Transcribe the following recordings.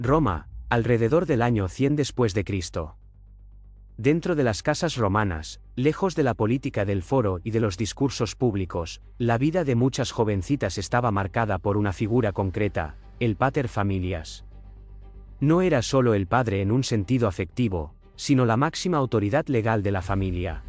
Roma, alrededor del año 100 después de Cristo. Dentro de las casas romanas, lejos de la política del foro y de los discursos públicos, la vida de muchas jovencitas estaba marcada por una figura concreta, el pater familias. No era solo el padre en un sentido afectivo, sino la máxima autoridad legal de la familia.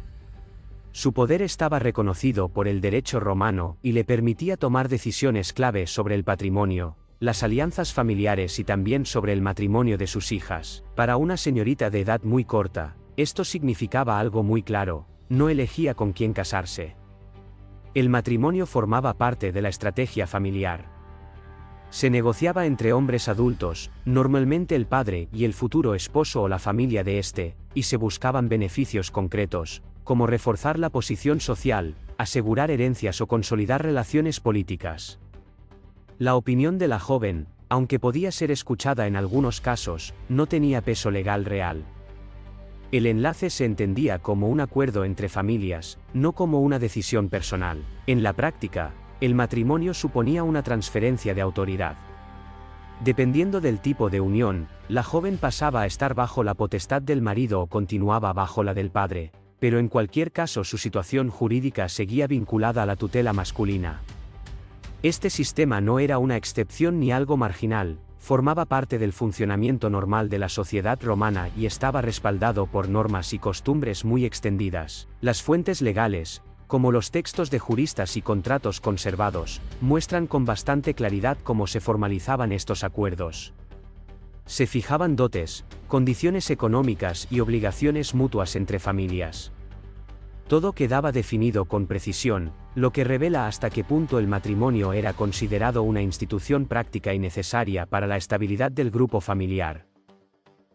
Su poder estaba reconocido por el derecho romano y le permitía tomar decisiones clave sobre el patrimonio, las alianzas familiares y también sobre el matrimonio de sus hijas. Para una señorita de edad muy corta, esto significaba algo muy claro: no elegía con quién casarse. El matrimonio formaba parte de la estrategia familiar. Se negociaba entre hombres adultos, normalmente el padre y el futuro esposo o la familia de este, y se buscaban beneficios concretos, como reforzar la posición social, asegurar herencias o consolidar relaciones políticas. La opinión de la joven, aunque podía ser escuchada en algunos casos, no tenía peso legal real. El enlace se entendía como un acuerdo entre familias, no como una decisión personal. En la práctica, el matrimonio suponía una transferencia de autoridad. Dependiendo del tipo de unión, la joven pasaba a estar bajo la potestad del marido o continuaba bajo la del padre, pero en cualquier caso su situación jurídica seguía vinculada a la tutela masculina. Este sistema no era una excepción ni algo marginal, formaba parte del funcionamiento normal de la sociedad romana y estaba respaldado por normas y costumbres muy extendidas. Las fuentes legales, como los textos de juristas y contratos conservados, muestran con bastante claridad cómo se formalizaban estos acuerdos. Se fijaban dotes, condiciones económicas y obligaciones mutuas entre familias. Todo quedaba definido con precisión, lo que revela hasta qué punto el matrimonio era considerado una institución práctica y necesaria para la estabilidad del grupo familiar.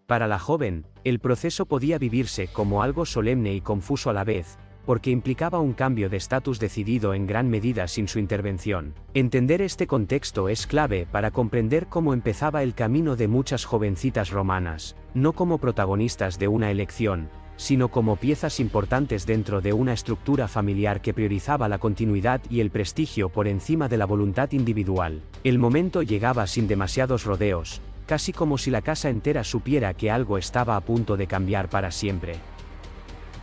Para la joven, el proceso podía vivirse como algo solemne y confuso a la vez, porque implicaba un cambio de estatus decidido en gran medida sin su intervención. Entender este contexto es clave para comprender cómo empezaba el camino de muchas jovencitas romanas, no como protagonistas de una elección, sino como piezas importantes dentro de una estructura familiar que priorizaba la continuidad y el prestigio por encima de la voluntad individual. El momento llegaba sin demasiados rodeos, casi como si la casa entera supiera que algo estaba a punto de cambiar para siempre.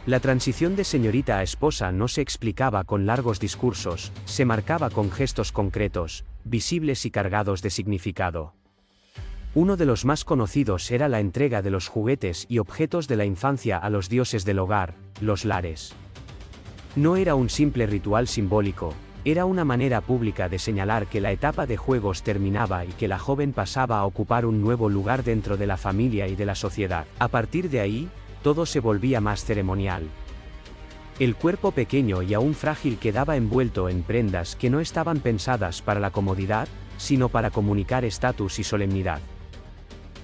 La transición de señorita a esposa no se explicaba con largos discursos, se marcaba con gestos concretos, visibles y cargados de significado. Uno de los más conocidos era la entrega de los juguetes y objetos de la infancia a los dioses del hogar, los lares. No era un simple ritual simbólico, era una manera pública de señalar que la etapa de juegos terminaba y que la joven pasaba a ocupar un nuevo lugar dentro de la familia y de la sociedad. A partir de ahí, todo se volvía más ceremonial. El cuerpo pequeño y aún frágil quedaba envuelto en prendas que no estaban pensadas para la comodidad, sino para comunicar estatus y solemnidad.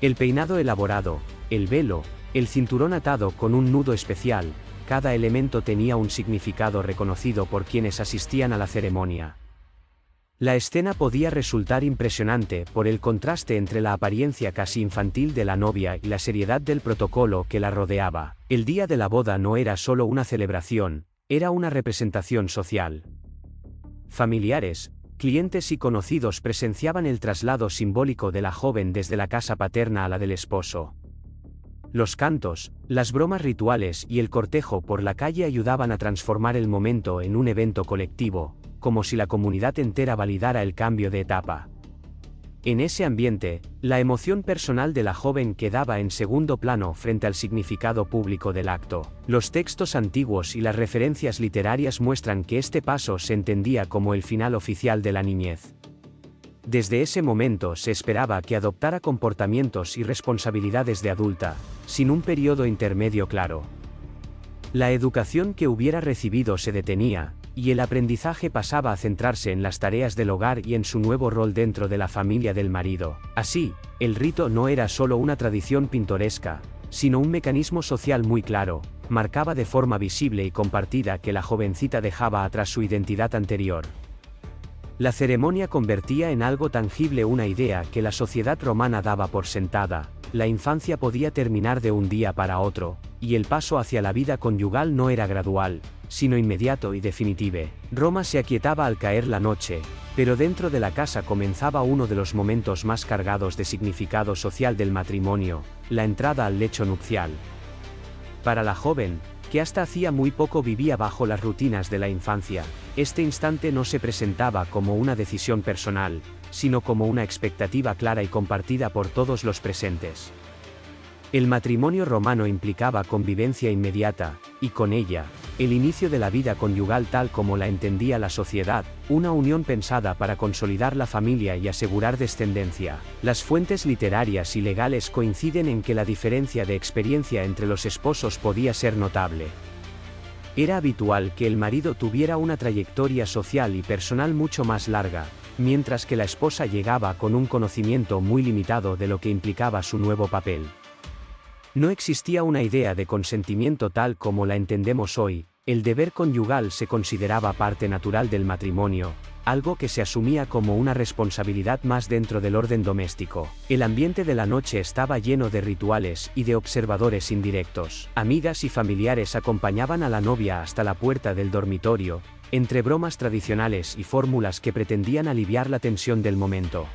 El peinado elaborado, el velo, el cinturón atado con un nudo especial, cada elemento tenía un significado reconocido por quienes asistían a la ceremonia. La escena podía resultar impresionante por el contraste entre la apariencia casi infantil de la novia y la seriedad del protocolo que la rodeaba. El día de la boda no era solo una celebración, era una representación social. Familiares, clientes y conocidos presenciaban el traslado simbólico de la joven desde la casa paterna a la del esposo. Los cantos, las bromas rituales y el cortejo por la calle ayudaban a transformar el momento en un evento colectivo, como si la comunidad entera validara el cambio de etapa. En ese ambiente, la emoción personal de la joven quedaba en segundo plano frente al significado público del acto. Los textos antiguos y las referencias literarias muestran que este paso se entendía como el final oficial de la niñez. Desde ese momento se esperaba que adoptara comportamientos y responsabilidades de adulta, sin un periodo intermedio claro. La educación que hubiera recibido se detenía, y el aprendizaje pasaba a centrarse en las tareas del hogar y en su nuevo rol dentro de la familia del marido. Así, el rito no era solo una tradición pintoresca, sino un mecanismo social muy claro, marcaba de forma visible y compartida que la jovencita dejaba atrás su identidad anterior. La ceremonia convertía en algo tangible una idea que la sociedad romana daba por sentada: la infancia podía terminar de un día para otro, y el paso hacia la vida conyugal no era gradual, sino inmediato y definitivo. Roma se aquietaba al caer la noche, pero dentro de la casa comenzaba uno de los momentos más cargados de significado social del matrimonio, la entrada al lecho nupcial. Para la joven, que hasta hacía muy poco vivía bajo las rutinas de la infancia, este instante no se presentaba como una decisión personal, sino como una expectativa clara y compartida por todos los presentes. El matrimonio romano implicaba convivencia inmediata, y con ella, el inicio de la vida conyugal tal como la entendía la sociedad, una unión pensada para consolidar la familia y asegurar descendencia. Las fuentes literarias y legales coinciden en que la diferencia de experiencia entre los esposos podía ser notable. Era habitual que el marido tuviera una trayectoria social y personal mucho más larga, mientras que la esposa llegaba con un conocimiento muy limitado de lo que implicaba su nuevo papel. No existía una idea de consentimiento tal como la entendemos hoy, el deber conyugal se consideraba parte natural del matrimonio, algo que se asumía como una responsabilidad más dentro del orden doméstico. El ambiente de la noche estaba lleno de rituales y de observadores indirectos. Amigas y familiares acompañaban a la novia hasta la puerta del dormitorio, entre bromas tradicionales y fórmulas que pretendían aliviar la tensión del momento.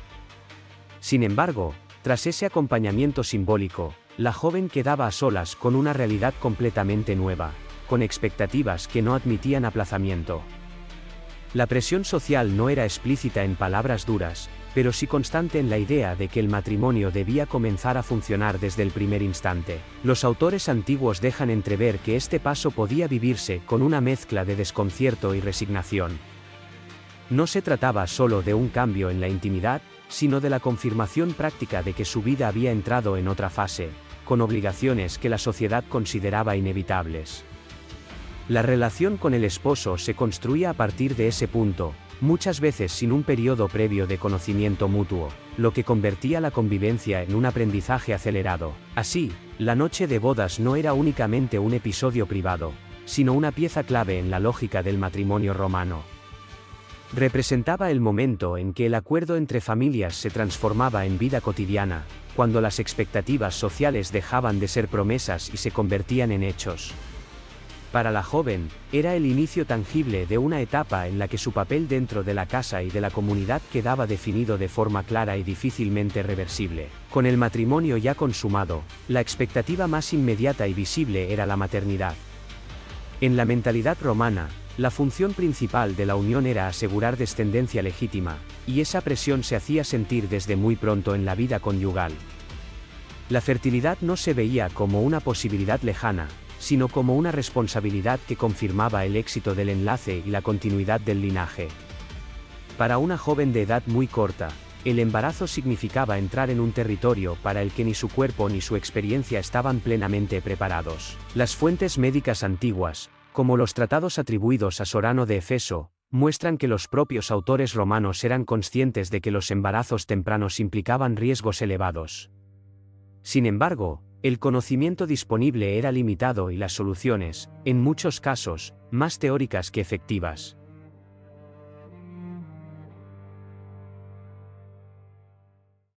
Sin embargo, tras ese acompañamiento simbólico, la joven quedaba a solas con una realidad completamente nueva, con expectativas que no admitían aplazamiento. La presión social no era explícita en palabras duras, pero sí constante en la idea de que el matrimonio debía comenzar a funcionar desde el primer instante. Los autores antiguos dejan entrever que este paso podía vivirse con una mezcla de desconcierto y resignación. No se trataba solo de un cambio en la intimidad, sino de la confirmación práctica de que su vida había entrado en otra fase, con obligaciones que la sociedad consideraba inevitables. La relación con el esposo se construía a partir de ese punto, muchas veces sin un periodo previo de conocimiento mutuo, lo que convertía la convivencia en un aprendizaje acelerado. Así, la noche de bodas no era únicamente un episodio privado, sino una pieza clave en la lógica del matrimonio romano. Representaba el momento en que el acuerdo entre familias se transformaba en vida cotidiana, cuando las expectativas sociales dejaban de ser promesas y se convertían en hechos. Para la joven, era el inicio tangible de una etapa en la que su papel dentro de la casa y de la comunidad quedaba definido de forma clara y difícilmente reversible. Con el matrimonio ya consumado, la expectativa más inmediata y visible era la maternidad. En la mentalidad romana, la función principal de la unión era asegurar descendencia legítima, y esa presión se hacía sentir desde muy pronto en la vida conyugal. La fertilidad no se veía como una posibilidad lejana, sino como una responsabilidad que confirmaba el éxito del enlace y la continuidad del linaje. Para una joven de edad muy corta, el embarazo significaba entrar en un territorio para el que ni su cuerpo ni su experiencia estaban plenamente preparados. Las fuentes médicas antiguas, como los tratados atribuidos a Sorano de Efeso, muestran que los propios autores romanos eran conscientes de que los embarazos tempranos implicaban riesgos elevados. Sin embargo, el conocimiento disponible era limitado y las soluciones, en muchos casos, más teóricas que efectivas.